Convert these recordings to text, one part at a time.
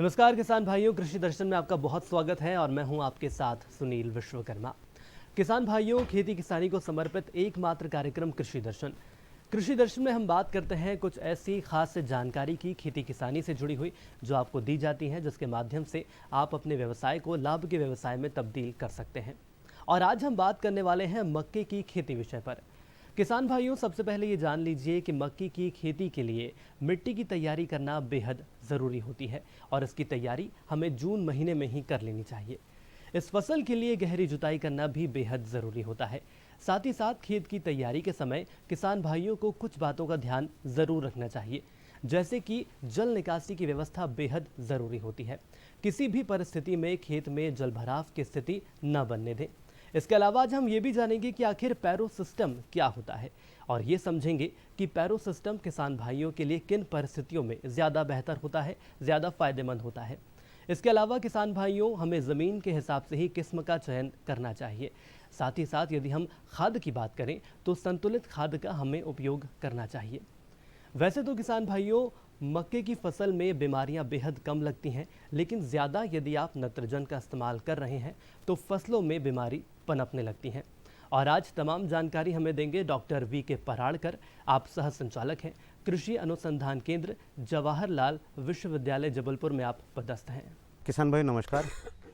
नमस्कार किसान भाइयों, कृषि दर्शन में आपका बहुत स्वागत है और मैं हूं आपके साथ सुनील विश्वकर्मा। किसान भाइयों, खेती किसानी को समर्पित एकमात्र कार्यक्रम कृषि दर्शन। कृषि दर्शन में हम बात करते हैं कुछ ऐसी खास जानकारी की खेती किसानी से जुड़ी हुई जो आपको दी जाती है, जिसके माध्यम से आप अपने व्यवसाय को लाभ के व्यवसाय में तब्दील कर सकते हैं। और आज हम बात करने वाले हैं मक्के की खेती विषय पर। किसान भाइयों, सबसे पहले ये जान लीजिए कि मक्की की खेती के लिए मिट्टी की तैयारी करना बेहद ज़रूरी होती है और इसकी तैयारी हमें जून महीने में ही कर लेनी चाहिए। इस फसल के लिए गहरी जुताई करना भी बेहद ज़रूरी होता है। साथ ही साथ खेत की तैयारी के समय किसान भाइयों को कुछ बातों का ध्यान ज़रूर रखना चाहिए, जैसे कि जल निकासी की व्यवस्था बेहद ज़रूरी होती है। किसी भी परिस्थिति में खेत में जलभराव की स्थिति न बनने दें। इसके अलावा आज हम ये भी जानेंगे कि आखिर पैरो सिस्टम क्या होता है और ये समझेंगे कि पैरो सिस्टम किसान भाइयों के लिए किन परिस्थितियों में ज़्यादा बेहतर होता है, ज़्यादा फायदेमंद होता है। इसके अलावा किसान भाइयों, हमें ज़मीन के हिसाब से ही किस्म का चयन करना चाहिए। साथ ही साथ यदि हम खाद की बात करें तो संतुलित खाद का हमें उपयोग करना चाहिए। वैसे तो किसान भाइयों, मक्के की फसल में बीमारियां बेहद कम लगती हैं, लेकिन ज़्यादा यदि आप नत्रजन का इस्तेमाल कर रहे हैं तो फसलों में बीमारी पनपने लगती हैं। और आज तमाम जानकारी हमें देंगे डॉक्टर वी.के. पराड़कर। आप सह संचालक हैं, कृषि अनुसंधान केंद्र, जवाहरलाल विश्वविद्यालय जबलपुर में आप पदस्थ हैं। किसान भाई नमस्कार,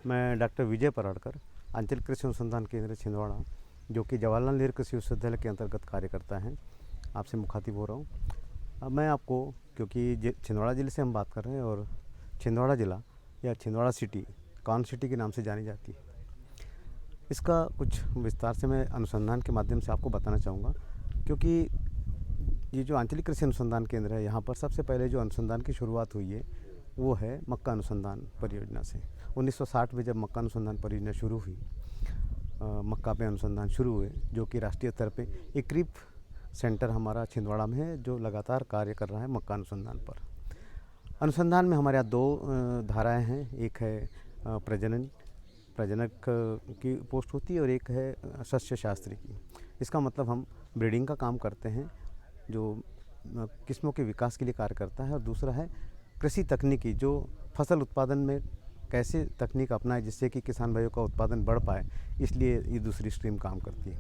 मैं डॉक्टर विजय पराड़कर, अंचल कृषि अनुसंधान केंद्र छिंदवाड़ा, जो कि जवाहरलाल नेहरू कृषि विश्वविद्यालय के अंतर्गत कार्य करता है, आपसे मुखातिब हो रहा हूँ। अब मैं आपको, क्योंकि छिंदवाड़ा ज़िले से हम बात कर रहे हैं और छिंदवाड़ा ज़िला या छिंदवाड़ा सिटी कॉर्न सिटी के नाम से जानी जाती है, इसका कुछ विस्तार से मैं अनुसंधान के माध्यम से आपको बताना चाहूँगा। क्योंकि ये जो आंचलिक कृषि अनुसंधान केंद्र है, यहाँ पर सबसे पहले जो अनुसंधान की शुरुआत हुई है वो है मक्का अनुसंधान परियोजना से। 1960 में जब मक्का अनुसंधान परियोजना शुरू हुई, मक्का पे अनुसंधान शुरू हुए, जो कि राष्ट्रीय स्तर पे एक क्रीप सेंटर हमारा छिंदवाड़ा में है, जो लगातार कार्य कर रहा है मक्का अनुसंधान पर। अनुसंधान में हमारे यहाँ दो धाराएं हैं, एक है प्रजनक की पोस्ट होती है और एक है सस्य शास्त्री की। इसका मतलब हम ब्रीडिंग का काम करते हैं, जो किस्मों के विकास के लिए कार्य करता है, और दूसरा है कृषि तकनीकी, जो फसल उत्पादन में कैसे तकनीक अपनाए जिससे कि किसान भाइयों का उत्पादन बढ़ पाए, इसलिए ये दूसरी स्ट्रीम काम करती है।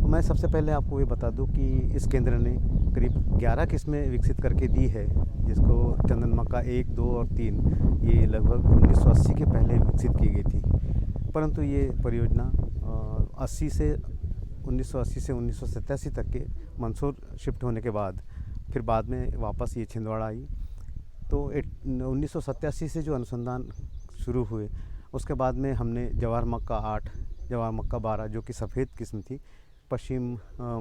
मैं सबसे पहले आपको ये बता दूं कि इस केंद्र ने करीब 11 किस्में विकसित करके दी है, जिसको चंदन मक्का 1, 2 और 3 ये लगभग 1980 के पहले विकसित की गई थी। परंतु ये परियोजना 1980 से 1987 तक के मंदसौर शिफ्ट होने के बाद फिर बाद में वापस ये छिंदवाड़ा आई। तो 1987 से जो अनुसंधान शुरू हुए, उसके बाद में हमने जवाहर मक्का 8, जवाहर मक्का 12, जो कि सफ़ेद किस्म थी, पश्चिम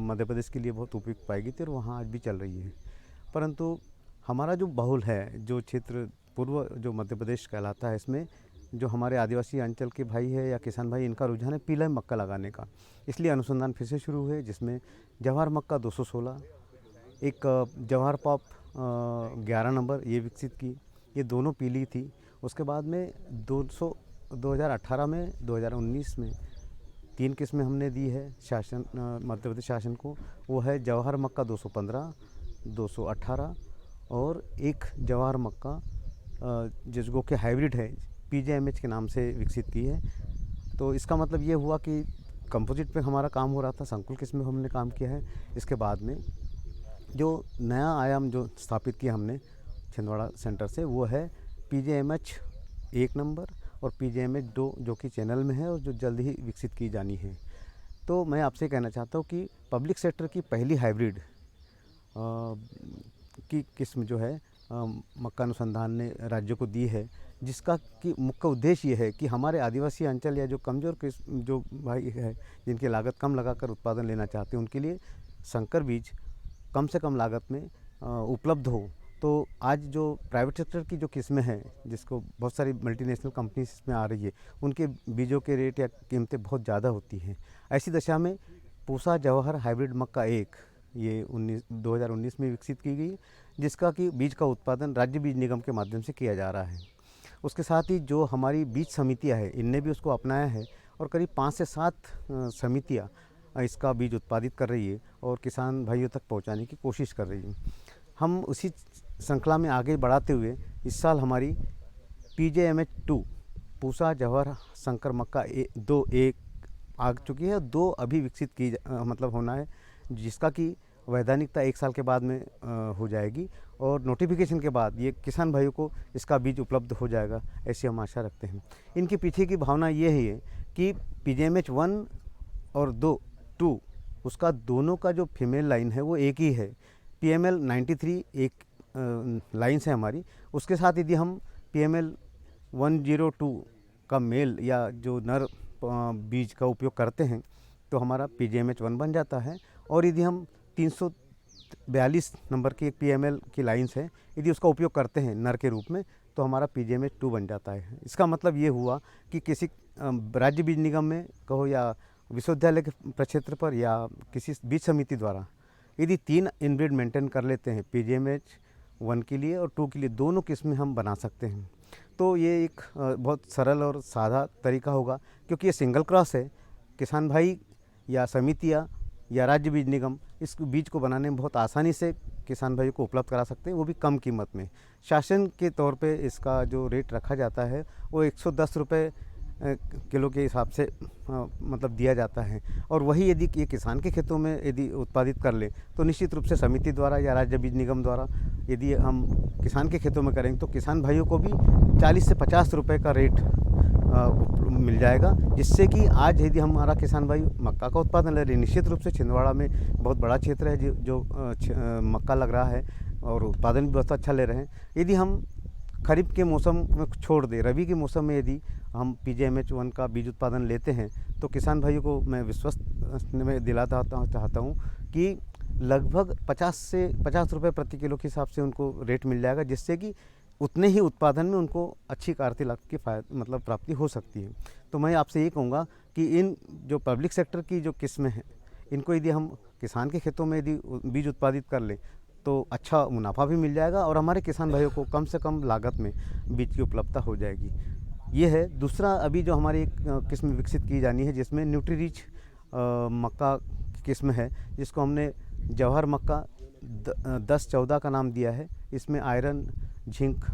मध्य प्रदेश के लिए बहुत उपयुक्त पाई गई थी और वहाँ आज भी चल रही है। परंतु हमारा जो बहुल है, जो क्षेत्र पूर्व जो मध्य प्रदेश कहलाता है, इसमें जो हमारे आदिवासी अंचल के भाई है या किसान भाई, इनका रुझान है पीला मक्का लगाने का। इसलिए अनुसंधान फिर से शुरू हुए, जिसमें जवाहर मक्का 216, एक जवाहर पॉप 11 नंबर ये विकसित की, ये दोनों पीली थी। उसके बाद में 2018 में 2019 में 3 किस्में हमने दी है शासन, मध्य प्रदेश शासन को। वो है जवाहर मक्का 215, 218 और एक जवाहर मक्का जिसको कि हाइब्रिड है, PJMH के नाम से विकसित की है। तो इसका मतलब ये हुआ कि कंपोजिट पे हमारा काम हो रहा था, संकुल किस्म में हमने काम किया है। इसके बाद में जो नया आयाम जो स्थापित किया हमने छिंदवाड़ा सेंटर से, वो है PJMH 1 नंबर और PJMH 2, जो कि चैनल में है और जो जल्द ही विकसित की जानी है। तो मैं आपसे कहना चाहता हूँ कि पब्लिक सेक्टर की पहली हाइब्रिड की किस्म जो है मक्का अनुसंधान ने राज्य को दी है, जिसका कि मुख्य उद्देश्य ये है कि हमारे आदिवासी अंचल या जो कमज़ोर किस्म जो भाई है, जिनकी लागत कम लगाकर उत्पादन लेना चाहते हैं, उनके लिए संकर बीज कम से कम लागत में उपलब्ध हो। तो आज जो प्राइवेट सेक्टर की जो किस्में हैं, जिसको बहुत सारी मल्टीनेशनल कंपनीज इसमें आ रही है, उनके बीजों के रेट या कीमतें बहुत ज़्यादा होती हैं। ऐसी दशा में पूसा जवाहर हाइब्रिड मक्का 1 ये 2019 में विकसित की गई, जिसका कि बीज का उत्पादन राज्य बीज निगम के माध्यम से किया जा रहा है। उसके साथ ही जो हमारी बीज समितियाँ हैं, इनने भी उसको अपनाया है और करीब 5 से 7 समितियाँ इसका बीज उत्पादित कर रही है और किसान भाइयों तक पहुंचाने की कोशिश कर रही है। हम उसी श्रृंखला में आगे बढ़ाते हुए इस साल हमारी PJMH2 पूसा जवाहर शंकर मक्का 2 आ चुकी है, 2 अभी विकसित की मतलब होना है, जिसका कि वैधानिकता 1 साल के बाद में हो जाएगी और नोटिफिकेशन के बाद ये किसान भाइयों को इसका बीज उपलब्ध हो जाएगा, ऐसी हम आशा रखते हैं। इनके पीछे की भावना ये है कि PJMH1 और 2 उसका दोनों का जो फीमेल लाइन है वो एक ही है। PML 93 एक लाइन्स है हमारी, उसके साथ यदि हम PML 102 का मेल या जो नर बीज का उपयोग करते हैं तो हमारा PJMH1 बन जाता है। और यदि हम 342 नंबर की एक PML की लाइन्स है, यदि उसका उपयोग करते हैं नर के रूप में तो हमारा PJMH2 बन जाता है। इसका मतलब ये हुआ कि किसी राज्य बीज निगम में कहो या विश्वविद्यालय के प्रक्षेत्र पर या किसी बीज समिति द्वारा यदि 3 इनब्रीड मेंटेन कर लेते हैं PJMH1 के लिए और 2 के लिए, दोनों किस्में हम बना सकते हैं। तो ये एक बहुत सरल और सादा तरीका होगा, क्योंकि ये सिंगल क्रॉस है। किसान भाई या समितियाँ या राज्य बीज निगम इस बीज को बनाने में बहुत आसानी से किसान भाइयों को उपलब्ध करा सकते हैं, वो भी कम कीमत में। शासन के तौर पे इसका जो रेट रखा जाता है वो 110 रुपये किलो के हिसाब से मतलब दिया जाता है। और वही यदि ये किसान के खेतों में यदि उत्पादित कर ले तो निश्चित रूप से समिति द्वारा या राज्य बीज निगम द्वारा यदि हम किसान के खेतों में करेंगे तो किसान भाइयों को भी 40 से 50 रुपये का रेट मिल जाएगा, जिससे कि आज यदि हमारा किसान भाई मक्का का उत्पादन ले रहे, निश्चित रूप से छिंदवाड़ा में बहुत बड़ा क्षेत्र है जो मक्का लग रहा है और उत्पादन भी बहुत अच्छा ले रहे हैं। यदि हम खरीफ के मौसम में छोड़ दें, रबी के मौसम में यदि हम PJMH1 का बीज उत्पादन लेते हैं तो किसान भाइयों को मैं विश्वस्त में दिलाता चाहता हूँ कि लगभग 50 रुपये प्रति किलो के हिसाब से उनको रेट मिल जाएगा, जिससे कि उतने ही उत्पादन में उनको अच्छी आर्थिक लाभ की मतलब प्राप्ति हो सकती है। तो मैं आपसे ये कहूँगा कि इन जो पब्लिक सेक्टर की जो किस्में हैं, इनको यदि हम किसान के खेतों में यदि बीज उत्पादित कर लें तो अच्छा मुनाफा भी मिल जाएगा और हमारे किसान भाइयों को कम से कम लागत में बीज की उपलब्धता हो जाएगी। ये है। दूसरा, अभी जो हमारी एक किस्म विकसित की जानी है जिसमें न्यूट्रीरिच मक्का की किस्म है, जिसको हमने जवाहर मक्का 10-14 का नाम दिया है। इसमें आयरन जिंक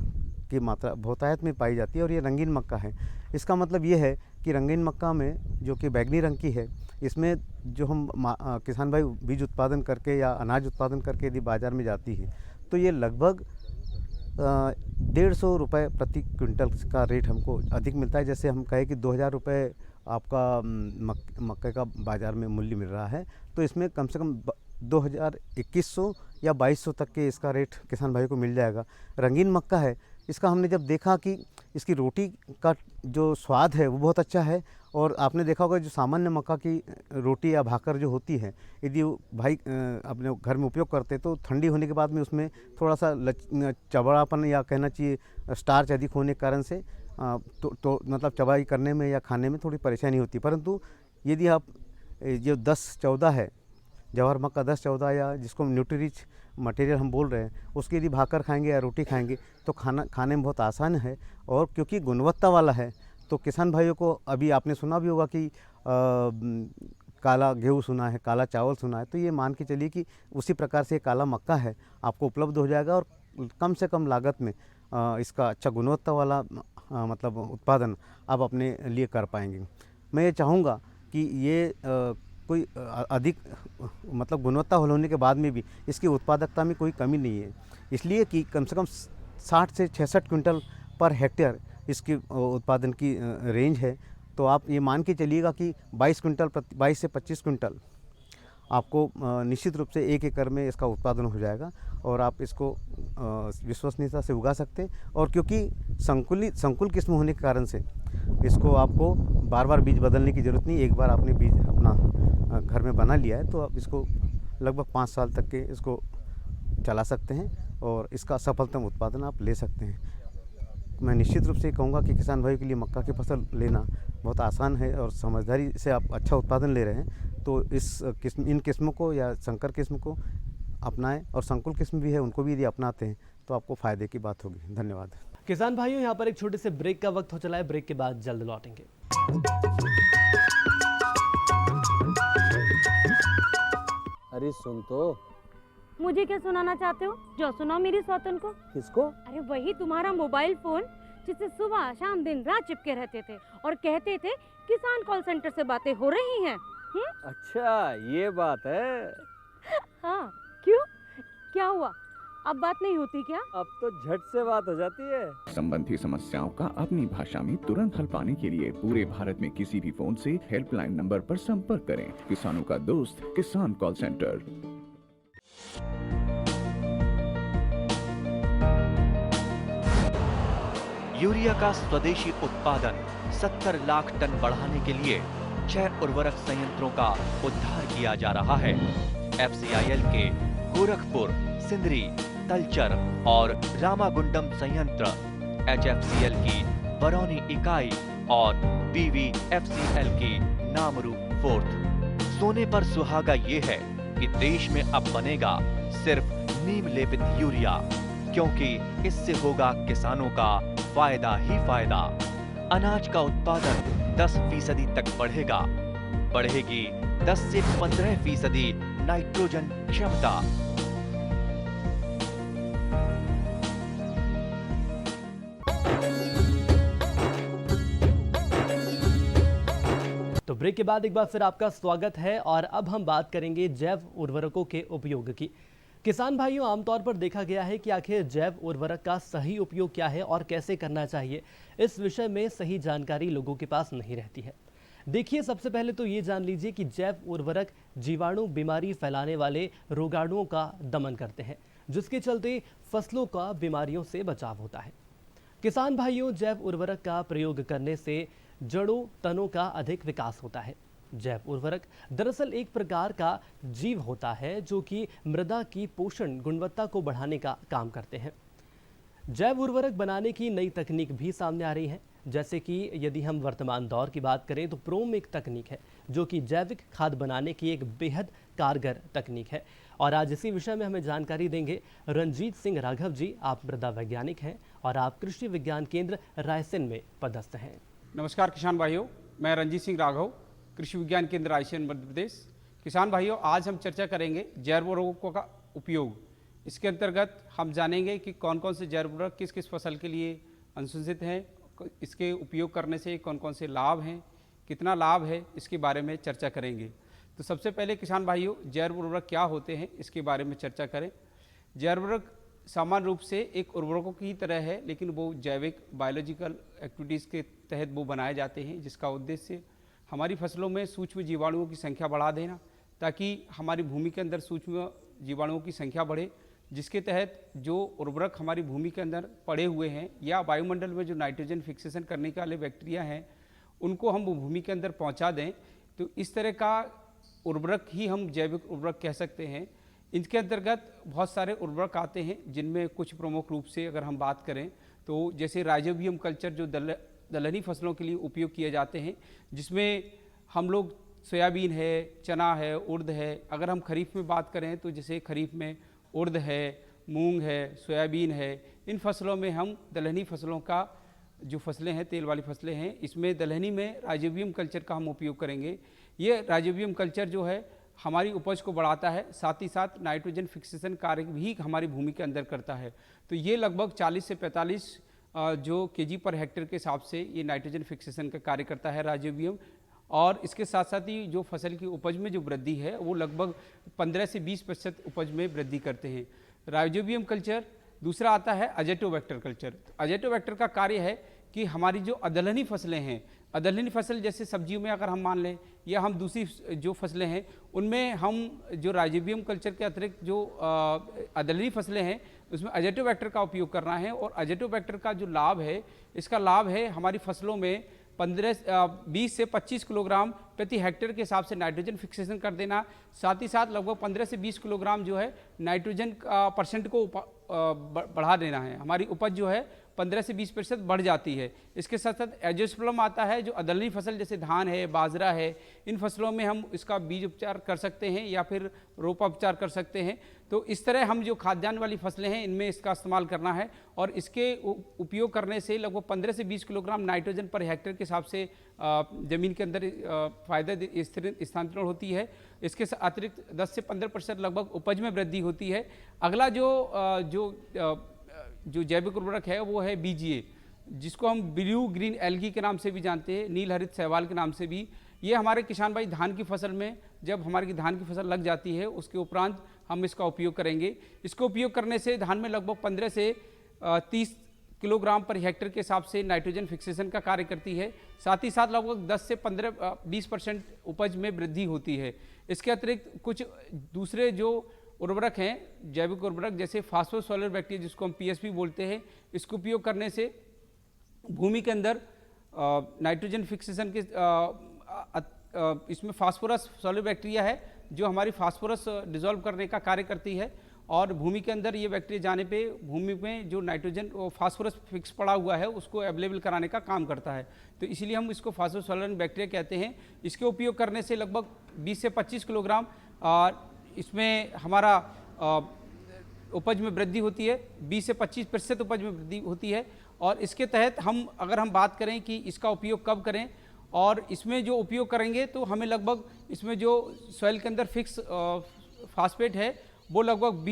की मात्रा बहुतायत में पाई जाती है और ये रंगीन मक्का है। इसका मतलब ये है कि रंगीन मक्का में जो कि बैंगनी रंग की है, इसमें जो हम किसान भाई बीज उत्पादन करके या अनाज उत्पादन करके यदि बाज़ार में जाती है तो ये लगभग 150 रुपये प्रति क्विंटल का रेट हमको अधिक मिलता है। जैसे हम कहें कि 2000 रुपये आपका मक्के का बाज़ार में मूल्य मिल रहा है, तो इसमें कम से कम 2100 या 2200 तक के इसका रेट किसान भाई को मिल जाएगा। रंगीन मक्का है, इसका हमने जब देखा कि इसकी रोटी का जो स्वाद है वो बहुत अच्छा है। और आपने देखा होगा जो सामान्य मक्का की रोटी या भाकर जो होती है, यदि भाई अपने घर में उपयोग करते तो ठंडी होने के बाद में उसमें थोड़ा सा चबड़ापन या कहना चाहिए स्टार्च अधिक होने के कारण से तो मतलब चबाई करने में या खाने में थोड़ी परेशानी होती है। परंतु यदि आप जो 10-14 है, जवाहर मक्का 10-14 या जिसको न्यूट्रीरिच मटेरियल हम बोल रहे हैं, उसकी यदि भाकर खाएंगे या रोटी खाएंगे तो खाने में बहुत आसान है। और क्योंकि गुणवत्ता वाला है तो किसान भाइयों को, अभी आपने सुना भी होगा कि काला गेहूँ सुना है, काला चावल सुना है, तो ये मान के चलिए कि उसी प्रकार से काला मक्का है आपको उपलब्ध हो जाएगा और कम से कम लागत में इसका अच्छा गुणवत्ता वाला मतलब उत्पादन आप अपने लिए कर पाएंगे। मैं ये चाहूँगा कि ये कोई अधिक मतलब गुणवत्ता होने के बाद में भी इसकी उत्पादकता में कोई कमी नहीं है, इसलिए कि कम से कम 60 से 66 क्विंटल पर हेक्टेयर इसकी उत्पादन की रेंज है। तो आप ये मान के चलिएगा कि 22 से 25 क्विंटल आपको निश्चित रूप से 1 एकड़ में इसका उत्पादन हो जाएगा और आप इसको विश्वसनीयता से उगा सकते हैं। और क्योंकि संकुल किस्म होने के कारण से इसको आपको बार बार बीज बदलने की ज़रूरत नहीं। एक बार आपने बीज अपना घर में बना लिया है तो आप इसको लगभग 5 साल तक के इसको चला सकते हैं और इसका सफलतम उत्पादन आप ले सकते हैं। मैं निश्चित रूप से कहूँगा कि किसान भाई के लिए मक्का की फसल लेना बहुत आसान है और समझदारी से आप अच्छा उत्पादन ले रहे हैं। तो इन किस्मों को या संकर किस्म को अपनाएं और संकुल किस्म भी है उनको भी यदि अपनाते हैं तो आपको फ़ायदे की बात होगी। धन्यवाद। किसान भाइयों, यहाँ पर एक छोटे से ब्रेक का वक्त हो चला है। ब्रेक के बाद जल्द लौटेंगे। अरे सुन तो। मुझे क्या सुनाना चाहते हो? जो सुनाओ मेरी सौतन को। किसको? अरे वही तुम्हारा मोबाइल फोन जिससे सुबह शाम दिन रात चिपके रहते थे और कहते थे किसान कॉल सेंटर से बातें हो रही हैं। अच्छा ये बात है। हाँ, क्यों, क्या हुआ, अब बात नहीं होती क्या? अब तो झट से बात हो जाती है। संबंधी समस्याओं का अपनी भाषा में तुरंत हल पाने के लिए पूरे भारत में किसी भी फोन से हेल्पलाइन नंबर पर संपर्क करें। किसानों का दोस्त किसान कॉल सेंटर। यूरिया का स्वदेशी उत्पादन 70 लाख टन बढ़ाने के लिए 6 उर्वरक संयंत्रों का उद्धार किया जा रहा है। FCIL के गोरखपुर, सिंदरी, तलचर और रामागुंडम संयंत्र, HFCL की बरौनी इकाई और BVFCL की नामरू फोर्थ। सोने पर सुहागा ये है कि देश में अब बनेगा सिर्फ नीम लेपित यूरिया, क्योंकि इससे होगा किसानों का फायदा ही फायदा। अनाज का उत्पादन 10% तक बढ़ेगा। बढ़ेगी 10 से 15% नाइट्रोजन क्षमता। तो ब्रेक के बाद एक बार फिर आपका स्वागत है और अब हम बात करेंगे जैव उर्वरकों के उपयोग की। किसान भाइयों, आमतौर पर देखा गया है कि आखिर जैव उर्वरक का सही उपयोग क्या है और कैसे करना चाहिए, इस विषय में सही जानकारी लोगों के पास नहीं रहती है। देखिए, सबसे पहले तो ये जान लीजिए कि जैव उर्वरक जीवाणु बीमारी फैलाने वाले रोगाणुओं का दमन करते हैं, जिसके चलते फसलों का बीमारियों से बचाव होता है। किसान भाइयों, जैव उर्वरक का प्रयोग करने से जड़ों, तनों का अधिक विकास होता है। जैव उर्वरक दरअसल एक प्रकार का जीव होता है जो कि मृदा की पोषण गुणवत्ता को बढ़ाने का काम करते हैं। जैव उर्वरक बनाने की नई तकनीक भी सामने आ रही है, जैसे कि यदि हम वर्तमान दौर की बात करें तो प्रोम एक तकनीक है जो कि जैविक खाद बनाने की एक बेहद कारगर तकनीक है। और आज इसी विषय में हमें जानकारी देंगे रंजीत सिंह राघव जी। आप मृदा वैज्ञानिक हैं और आप कृषि विज्ञान केंद्र रायसेन में पदस्थ हैं। नमस्कार किसान भाइयों, मैं रंजीत सिंह राघव, कृषि विज्ञान केंद्र रायसेन मध्य प्रदेश। किसान भाइयों, आज हम चर्चा करेंगे जैव उर्वरकों का उपयोग। इसके अंतर्गत हम जानेंगे कि कौन कौन से जैव उर्वरक किस किस फसल के लिए अनुशंसित हैं, इसके उपयोग करने से कौन कौन से लाभ हैं, कितना लाभ है, इसके बारे में चर्चा करेंगे। तो सबसे पहले किसान भाइयों, जैव उर्वरक क्या होते हैं इसके बारे में चर्चा करें। जैव उर्वरक सामान्य रूप से एक उर्वरकों की तरह है, लेकिन वो जैविक बायोलॉजिकल एक्टिविटीज़ के तहत वो बनाए जाते हैं, जिसका उद्देश्य हमारी फसलों में सूक्ष्म जीवाणुओं की संख्या बढ़ा देना, ताकि हमारी भूमि के अंदर सूक्ष्म जीवाणुओं की संख्या बढ़े, जिसके तहत जो उर्वरक हमारी भूमि के अंदर पड़े हुए हैं या वायुमंडल में जो नाइट्रोजन फिक्सेशन करने के वाले बैक्टीरिया हैं, उनको हम भूमि के अंदर पहुंचा दें। तो इस तरह का उर्वरक ही हम जैविक उर्वरक कह सकते हैं। इनके अंतर्गत बहुत सारे उर्वरक आते हैं, जिनमें कुछ प्रमुख रूप से अगर हम बात करें तो जैसे राइजोबियम कल्चर जो दलहनी फसलों के लिए उपयोग किए जाते हैं, जिसमें हम लोग सोयाबीन है, चना है, उर्द है। अगर हम खरीफ में बात करें तो जैसे खरीफ में उर्द है, मूंग है, सोयाबीन है, इन फसलों में हम दलहनी फसलों का जो फसलें हैं, तेल वाली फसलें हैं, इसमें दलहनी में राइजोबियम कल्चर का हम उपयोग करेंगे। ये राइजोबियम कल्चर जो है हमारी उपज को बढ़ाता है, साथ ही साथ नाइट्रोजन फिक्सेशन कार्य भी हमारी भूमि के अंदर करता है। तो ये लगभग 40 से 45 जो केजी पर हेक्टेयर के हिसाब से ये नाइट्रोजन फिक्सेशन का कार्य करता है राइजोबियम। और इसके साथ साथ ही जो फसल की उपज में जो वृद्धि है वो लगभग 15 से 20% उपज में वृद्धि करते हैं राइजोबियम कल्चर। दूसरा आता है अजेटोबैक्टर कल्चर। अजेटोबैक्टर का कार्य है कि हमारी जो अदलहनी फसलें हैं, अदलहनी फसल जैसे सब्जियों में अगर हम मान लें या हम दूसरी जो फसलें हैं, उनमें हम जो राइजोबियम कल्चर के अतिरिक्त जो अदलहनी फसलें हैं उसमें अजेटोबैक्टर का उपयोग करना है। और अजेटोबैक्टर का जो लाभ है, इसका लाभ है हमारी फसलों में 20 से 25 किलोग्राम प्रति हेक्टेयर के हिसाब से नाइट्रोजन फिक्सेशन कर देना। साथ ही साथ लगभग 15 से 20 किलोग्राम जो है नाइट्रोजन परसेंट को बढ़ा देना है। हमारी उपज जो है 15 से 20% बढ़ जाती है। इसके साथ साथ एंजियोस्पर्म आता है, जो अदलनी फसल जैसे धान है, बाजरा है, इन फसलों में हम इसका बीज उपचार कर सकते हैं या फिर रोपा उपचार कर सकते हैं। तो इस तरह हम जो खाद्यान्न वाली फसलें हैं इनमें इसका इस्तेमाल करना है। और इसके उपयोग करने से लगभग 15 से 20 किलोग्राम नाइट्रोजन पर हेक्टेयर के हिसाब से ज़मीन के अंदर फायदा स्थानांतरण होती है। इसके अतिरिक्त 10 से 15% लगभग उपज में वृद्धि होती है। अगला जो जैविक उर्वरक है वो है बीजीए। जिसको हम ब्लू ग्रीन एल्गी के नाम से भी जानते हैं, नील हरित शैवाल के नाम से भी। ये हमारे किसान भाई धान की फसल में, जब हमारी धान की फसल लग जाती है उसके उपरांत हम इसका उपयोग करेंगे। इसको उपयोग करने से धान में लगभग 15 से 30 किलोग्राम पर हेक्टेयर के हिसाब से नाइट्रोजन फिक्सेशन का कार्य करती है। साथ ही साथ लगभग 10 से 15-20% उपज में वृद्धि होती है। इसके अतिरिक्त कुछ दूसरे जो उर्वरक हैं, जैविक उर्वरक, जैसे फास्फोरस सॉल्युबल बैक्टीरिया जिसको हम पीएसपी बोलते हैं, इसको उपयोग करने से भूमि के अंदर नाइट्रोजन फिक्सेशन के इसमें फास्फोरस सॉल्युबल बैक्टीरिया है जो हमारी फास्फोरस डिसॉल्व करने का कार्य करती है, और भूमि के अंदर ये बैक्टीरिया जाने पे भूमि में जो नाइट्रोजन फास्फोरस फिक्स पड़ा हुआ है उसको अवेलेबल कराने का काम करता है। तो इसलिए हम इसको फास्फोरस सॉल्युबल बैक्टीरिया कहते हैं। इसके उपयोग करने से लगभग 20 से 25 किलोग्राम इसमें हमारा उपज में वृद्धि होती है, 20 से 25% उपज में वृद्धि होती है। और इसके तहत अगर हम बात करें कि इसका उपयोग कब करें, और इसमें जो उपयोग करेंगे तो हमें लगभग इसमें जो सॉइल के अंदर फिक्स फास्फेट है वो लगभग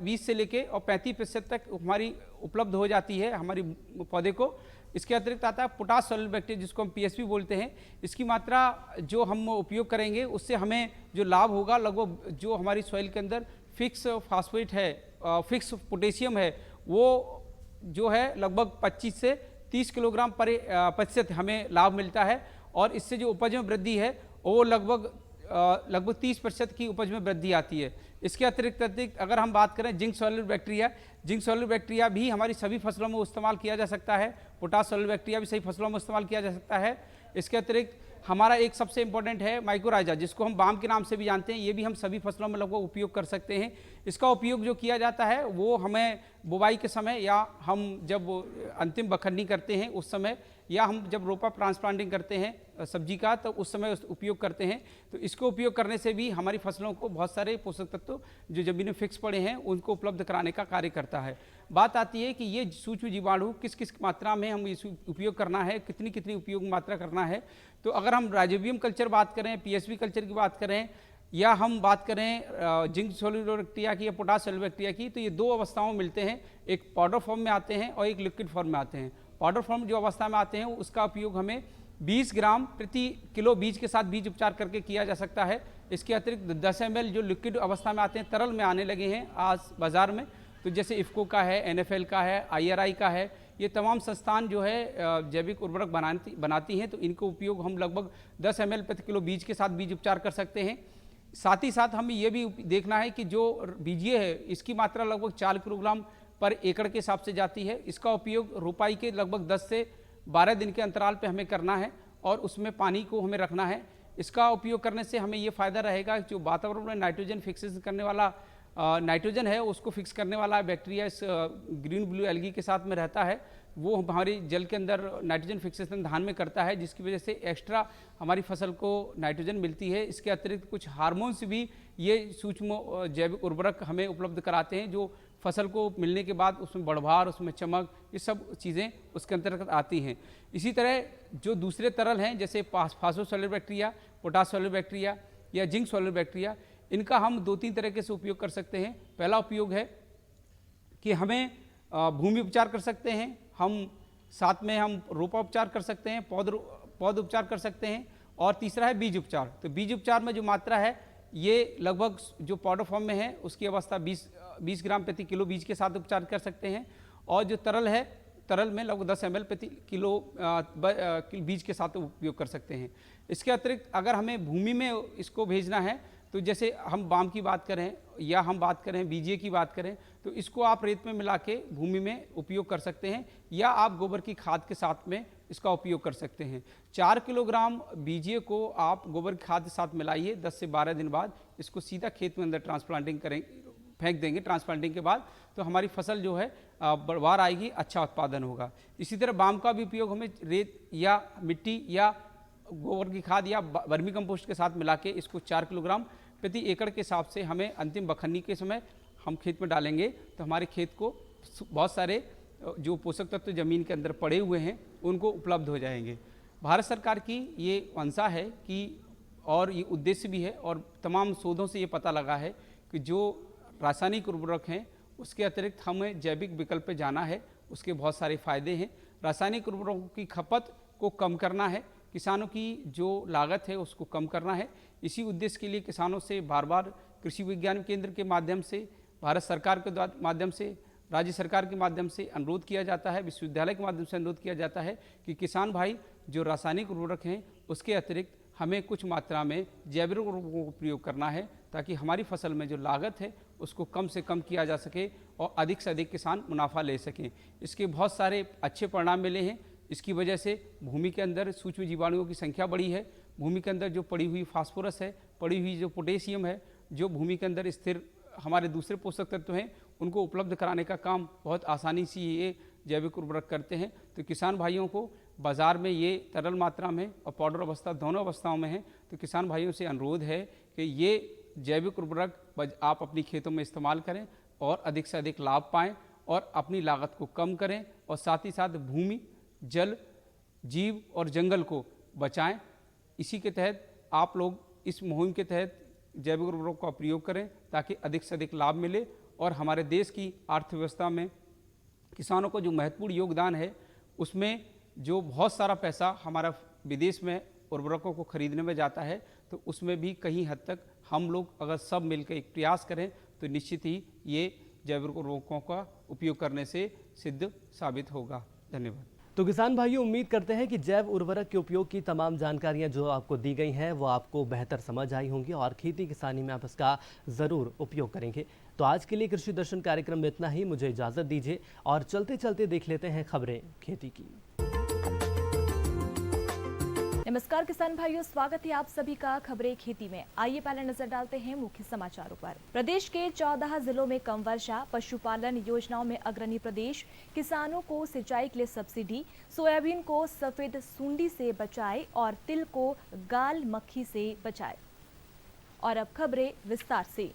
20 से लेके और 35% तक हमारी उपलब्ध हो जाती है हमारी पौधे को। इसके अतिरिक्त आता है पोटाश सॉल्युबल बैक्टीरिया जिसको हम पीएसपी बोलते हैं। इसकी मात्रा जो हम उपयोग करेंगे उससे हमें जो लाभ होगा, लगभग जो हमारी सॉइल के अंदर फिक्स फास्फेट है, फिक्स पोटेशियम है, वो जो है लगभग 25 से 30 किलोग्राम प्रतिशत हमें लाभ मिलता है। और इससे जो उपज में वृद्धि है वो लगभग 30% की उपज में वृद्धि आती है। इसके अतिरिक्त अगर हम बात करें जिंक सॉल्युबल बैक्टीरिया भी हमारी सभी फसलों में इस्तेमाल किया जा सकता है। पोटाश सॉल्युबल बैक्टीरिया भी सही फसलों में इस्तेमाल किया जा सकता है। इसके अतिरिक्त हमारा एक सबसे इंपॉर्टेंट है माइकोराइजा, जिसको हम बाम के नाम से भी जानते हैं। ये भी हम सभी फसलों में लगभग उपयोग कर सकते हैं। इसका उपयोग जो किया जाता है वो हमें बुवाई के समय, या हम जब अंतिम बखरनी करते हैं उस समय, या हम जब रोपा ट्रांसप्लांटिंग करते हैं सब्जी का तो उस समय उपयोग करते हैं। तो इसको उपयोग करने से भी हमारी फसलों को बहुत सारे पोषक तत्व जो जमीन में फिक्स पड़े हैं उनको उपलब्ध कराने का कार्य करता है। बात आती है कि ये सूक्ष्म जीवाणु किस किस मात्रा में हम इस उपयोग करना है, कितनी कितनी उपयोग मात्रा करना है। तो अगर हम राइजोबियम कल्चर बात करें, पीएसपी कल्चर की बात करें, या हम बात करें जिंक सॉल्युबल बैक्टीरिया की या पोटाश सॉल्युबल बैक्टीरिया की, तो ये दो अवस्थाओं में मिलते हैं। एक पाउडर फॉर्म में आते हैं और एक लिक्विड फॉर्म में आते हैं। पाउडर फॉर्म जो अवस्था में आते हैं उसका उपयोग हमें 20 ग्राम प्रति किलो बीज के साथ बीज उपचार करके किया जा सकता है। इसके अतिरिक्त 10 ml जो लिक्विड अवस्था में आते हैं, तरल में आने लगे हैं आज बाज़ार में, तो जैसे इफ्को का है, NFL का है, IRI का है, ये तमाम संस्थान जो है जैविक उर्वरक बनाती हैं। तो इनको उपयोग हम लगभग 10 ml प्रति किलो बीज के साथ बीज उपचार कर सकते हैं। साथ ही साथ हमें ये भी देखना है कि जो बीजीय है इसकी मात्रा लगभग 4 किलोग्राम पर एकड़ के हिसाब से जाती है। इसका उपयोग रोपाई के लगभग 10 से 12 दिन के अंतराल पे हमें करना है और उसमें पानी को हमें रखना है। इसका उपयोग करने से हमें ये फ़ायदा रहेगा कि जो वातावरण में नाइट्रोजन फिक्सेशन करने वाला नाइट्रोजन है उसको फिक्स करने वाला बैक्टीरिया इस ग्रीन ब्लू एल्गी के साथ में रहता है, वो हमारी जल के अंदर नाइट्रोजन फिक्सेशन धान में करता है, जिसकी वजह से एक्स्ट्रा हमारी फसल को नाइट्रोजन मिलती है। इसके अतिरिक्त कुछ हार्मोन्स भी ये सूक्ष्म जैविक उर्वरक हमें उपलब्ध कराते हैं, जो फसल को मिलने के बाद उसमें बढ़वार, उसमें चमक, ये सब चीज़ें उसके अंतर्गत आती हैं। इसी तरह जो दूसरे तरल हैं जैसे phosphorus soluble bacteria, potash soluble bacteria या जिंक सॉल्युबल बैक्टीरिया, इनका हम 2-3 तरीके से उपयोग कर सकते हैं। पहला उपयोग है कि हमें भूमि उपचार कर सकते हैं, हम साथ में हम रोपा उपचार कर सकते हैं, पौध उपचार कर सकते हैं, और तीसरा है बीज उपचार। तो बीज उपचार में जो मात्रा है ये लगभग जो पाउडर फॉर्म में है उसकी अवस्था 20 ग्राम प्रति किलो बीज के साथ उपचार कर सकते हैं, और जो तरल है तरल में लगभग 10 ml प्रति किलो बीज के साथ उपयोग कर सकते हैं। इसके अतिरिक्त अगर हमें भूमि में इसको भेजना है तो जैसे हम बाम की बात करें या हम बात करें बीजीए की बात करें, तो इसको आप रेत में मिला के भूमि में उपयोग कर सकते हैं, या आप गोबर की खाद के साथ में इसका उपयोग कर सकते हैं। 4 किलोग्राम बीजीए को आप गोबर की खाद के साथ मिलाइए, 10 से 12 दिन बाद इसको सीधा खेत में अंदर ट्रांसप्लांटिंग फेंक देंगे। ट्रांसप्लांटिंग के बाद तो हमारी फसल जो है बढ़वार आएगी, अच्छा उत्पादन होगा। इसी तरह बाम का भी उपयोग हमें रेत या मिट्टी या गोबर की खाद या वर्मी कंपोस्ट के साथ मिला के इसको 4 किलोग्राम प्रति एकड़ के हिसाब से हमें अंतिम बखरनी के समय हम खेत में डालेंगे, तो हमारे खेत को बहुत सारे जो पोषक तत्व जमीन के अंदर पड़े हुए हैं उनको उपलब्ध हो जाएंगे। भारत सरकार की ये मंशा है कि, और ये उद्देश्य भी है, और तमाम शोधों से ये पता लगा है कि जो रासायनिक उर्वरक हैं उसके अतिरिक्त हमें जैविक विकल्प पे जाना है, उसके बहुत सारे फायदे हैं। रासायनिक उर्वरकों की खपत को कम करना है, किसानों की जो लागत है उसको कम करना है। इसी उद्देश्य के लिए किसानों से बार बार कृषि विज्ञान केंद्र के माध्यम से, भारत सरकार के माध्यम से, राज्य सरकार के माध्यम से अनुरोध किया जाता है, विश्वविद्यालय के माध्यम से अनुरोध किया जाता है कि किसान भाई जो रासायनिक उर्वरक हैं उसके अतिरिक्त हमें कुछ मात्रा में जैविक उर्वरकों को प्रयोग करना है, ताकि हमारी फसल में जो लागत है उसको कम से कम किया जा सके और अधिक से अधिक किसान मुनाफा ले सकें। इसके बहुत सारे अच्छे परिणाम मिले हैं। इसकी वजह से भूमि के अंदर सूक्ष्म जीवाणुओं की संख्या बढ़ी है, भूमि के अंदर जो पड़ी हुई फास्फोरस है, पड़ी हुई जो पोटेशियम है, जो भूमि के अंदर स्थिर हमारे दूसरे पोषक तत्व हैं, उनको उपलब्ध कराने का काम बहुत आसानी से ये जैविक उर्वरक करते हैं। तो किसान भाइयों को बाज़ार में ये तरल मात्रा में और पाउडर अवस्था दोनों अवस्थाओं में है, तो किसान भाइयों से अनुरोध है कि ये जैविक उर्वरक आप अपनी खेतों में इस्तेमाल करें और अधिक से अधिक लाभ पाएँ और अपनी लागत को कम करें, और साथ ही साथ भूमि, जल, जीव और जंगल को बचाएं। इसी के तहत आप लोग इस मुहिम के तहत जैविक उर्वरकों का प्रयोग करें, ताकि अधिक से अधिक लाभ मिले और हमारे देश की अर्थव्यवस्था में किसानों को जो महत्वपूर्ण योगदान है उसमें जो बहुत सारा पैसा हमारा विदेश में उर्वरकों को खरीदने में जाता है, तो उसमें भी कहीं हद तक हम लोग अगर सब मिलकर एक प्रयास करें तो निश्चित ही ये जैविक उर्वरकों का उपयोग करने से सिद्ध साबित होगा। धन्यवाद। तो किसान भाइयों, उम्मीद करते हैं कि जैव उर्वरक के उपयोग की तमाम जानकारियां जो आपको दी गई हैं वो आपको बेहतर समझ आई होंगी और खेती किसानी में आप इसका ज़रूर उपयोग करेंगे। तो आज के लिए कृषि दर्शन कार्यक्रम में इतना ही। मुझे इजाज़त दीजिए और चलते चलते देख लेते हैं खबरें खेती की। नमस्कार किसान भाइयों, स्वागत है आप सभी का खबरें खेती में। आइए पहले नजर डालते हैं मुख्य समाचारों पर। प्रदेश के 14 जिलों में कम वर्षा, पशुपालन योजनाओं में अग्रणी प्रदेश, किसानों को सिंचाई के लिए सब्सिडी, सोयाबीन को सफेद सूंडी से बचाए और तिल को गाल मक्खी से बचाए। और अब खबरें विस्तार से।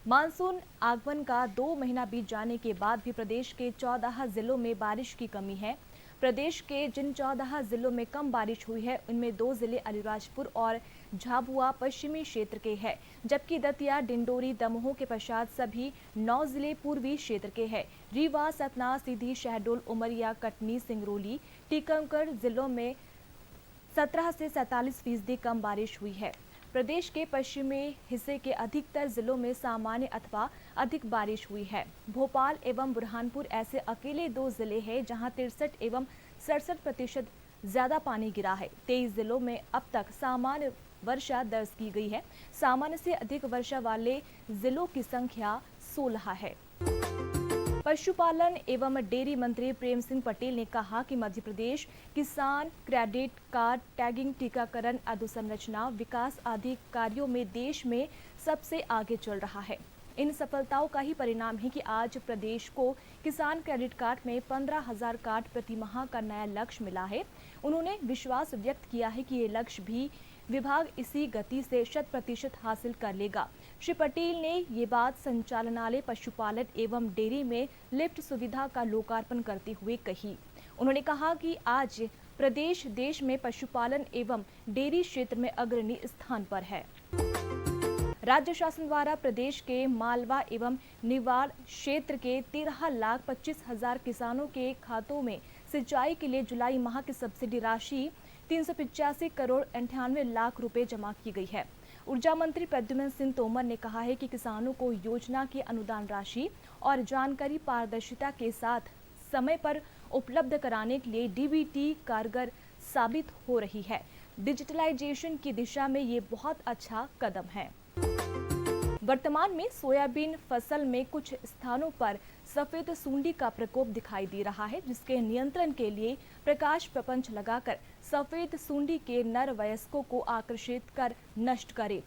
मानसून आगमन का 2 महीना बीत जाने के बाद भी प्रदेश के 14 जिलों में बारिश की कमी है। प्रदेश के जिन 14 जिलों में कम बारिश हुई है उनमें 2 जिले अलीराजपुर और झाबुआ पश्चिमी क्षेत्र के हैं, जबकि दतिया, डिंडोरी, दमोह के पश्चात सभी 9 जिले पूर्वी क्षेत्र के हैं। रीवा, सतना, सीधी, शहडोल, उमरिया, कटनी, सिंगरौली, टीकमगढ़ जिलों में 17 से 47% कम बारिश हुई है। प्रदेश के पश्चिमी हिस्से के अधिकतर जिलों में सामान्य अथवा अधिक बारिश हुई है। भोपाल एवं बुरहानपुर ऐसे अकेले 2 जिले हैं जहां 63 एवं 67% ज्यादा पानी गिरा है। 23 जिलों में अब तक सामान्य वर्षा दर्ज की गई है। सामान्य से अधिक वर्षा वाले जिलों की संख्या 16 है। पशुपालन एवं डेयरी मंत्री प्रेम सिंह पटेल ने कहा कि मध्य प्रदेश किसान क्रेडिट कार्ड, टैगिंग, टीकाकरण, अधोसंरचना विकास आदि कार्यों में देश में सबसे आगे चल रहा है। इन सफलताओं का ही परिणाम है कि आज प्रदेश को किसान क्रेडिट कार्ड में 15,000 कार्ड प्रति माह का नया लक्ष्य मिला है। उन्होंने विश्वास व्यक्त किया है कि ये लक्ष्य भी विभाग इसी गति से 100% हासिल कर लेगा। श्री पटेल ने ये बात संचालनालय पशुपालन एवं डेयरी में लिफ्ट सुविधा का लोकार्पण करते हुए कही। उन्होंने कहा कि आज प्रदेश देश में पशुपालन एवं डेयरी क्षेत्र में अग्रणी स्थान पर है। राज्य शासन द्वारा प्रदेश के मालवा एवं निवाड़ क्षेत्र के 13,25,000 किसानों के खातों में सिंचाई के लिए जुलाई माह की सब्सिडी राशि 385 करोड़ 98 लाख रुपए जमा की गई है। ऊर्जा मंत्री प्रद्युम्न सिंह तोमर ने कहा है कि किसानों को योजना की अनुदान राशि और जानकारी पारदर्शिता के साथ समय पर उपलब्ध कराने के लिए डीबीटी कारगर साबित हो रही है। डिजिटलाइजेशन की दिशा में ये बहुत अच्छा कदम है। वर्तमान में सोयाबीन फसल में कुछ स्थानों पर सफेद सूंडी का प्रकोप दिखाई दे रहा है, जिसके नियंत्रण के लिए प्रकाश प्रपंच लगाकर सफेद सूंडी के नर वयस्कों को आकर्षित कर नष्ट करे।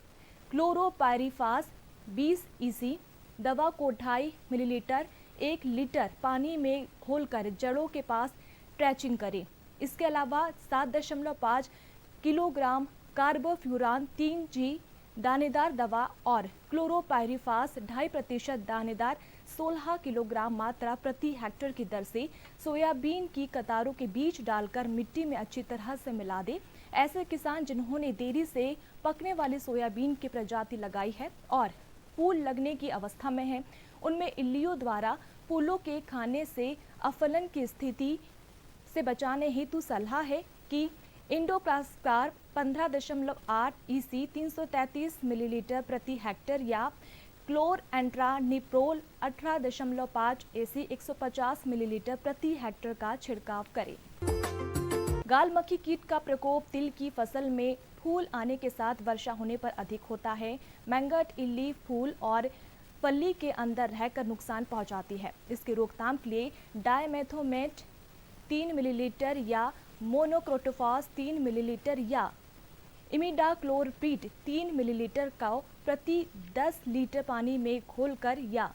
क्लोरोपाइरीफास 20 EC दवा को 2.5 मिलीलीटर 1 लीटर पानी में घोलकर जड़ों के पास ट्रैचिंग करें। इसके अलावा 7.5 किलोग्राम कार्बोफ्यूरान 3G दानेदार दवा और क्लोरोपाइरीफास 2.5% दानेदार 16 किलोग्राम मात्रा प्रति हेक्टेयर की दर से सोयाबीन की कतारों के बीच डालकर मिट्टी में अच्छी तरह से मिला दे। ऐसे किसान जिन्होंने देरी से पकने वाली सोयाबीन की प्रजाति लगाई है और फूल लगने की अवस्था में है, उनमें इल्लियों द्वारा फूलों के खाने से अफलन की स्थिति से बचाने हेतु सलाह है कि इंडोप्रास्कार 15.8 EC 333 मिलीलीटर प्रति हेक्टेयर या क्लोर एंट्रानिप्रोल 18.5 EC 150 मिलीलीटर प्रति हेक्टेयर का छिड़काव करें। गाल मक्खी कीट का प्रकोप तिल की फसल में फूल आने के साथ वर्षा होने पर अधिक होता है। मैंगट इल्ली फूल और फली के अंदर रहकर नुकसान पहुंचाती है। इसकी रोकथाम के लिए डायमेथोमेट 3 मिलीलीटर या मोनोक्रोटोफॉस 3 मिलीलीटर या इमिडाक्लोरप्रीड 3 मिलीलीटर का प्रति 10 लीटर पानी में घोलकर या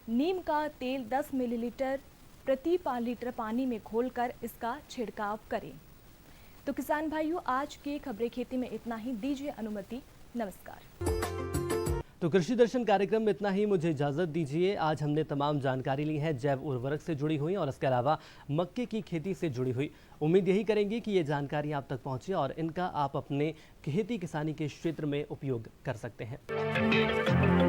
नीम का तेल 10 मिलीलीटर प्रति लीटर पानी में घोलकर इसका छिड़काव करें। तो किसान भाइयों, आज की खबरें खेती में इतना ही। दीजिए अनुमति। नमस्कार। तो कृषि दर्शन कार्यक्रम में इतना ही, मुझे इजाज़त दीजिए। आज हमने तमाम जानकारी ली है जैव उर्वरक से जुड़ी हुई और इसके अलावा मक्के की खेती से जुड़ी हुई। उम्मीद यही करेंगे कि ये जानकारी आप तक पहुंचे और इनका आप अपने खेती किसानी के क्षेत्र में उपयोग कर सकते हैं।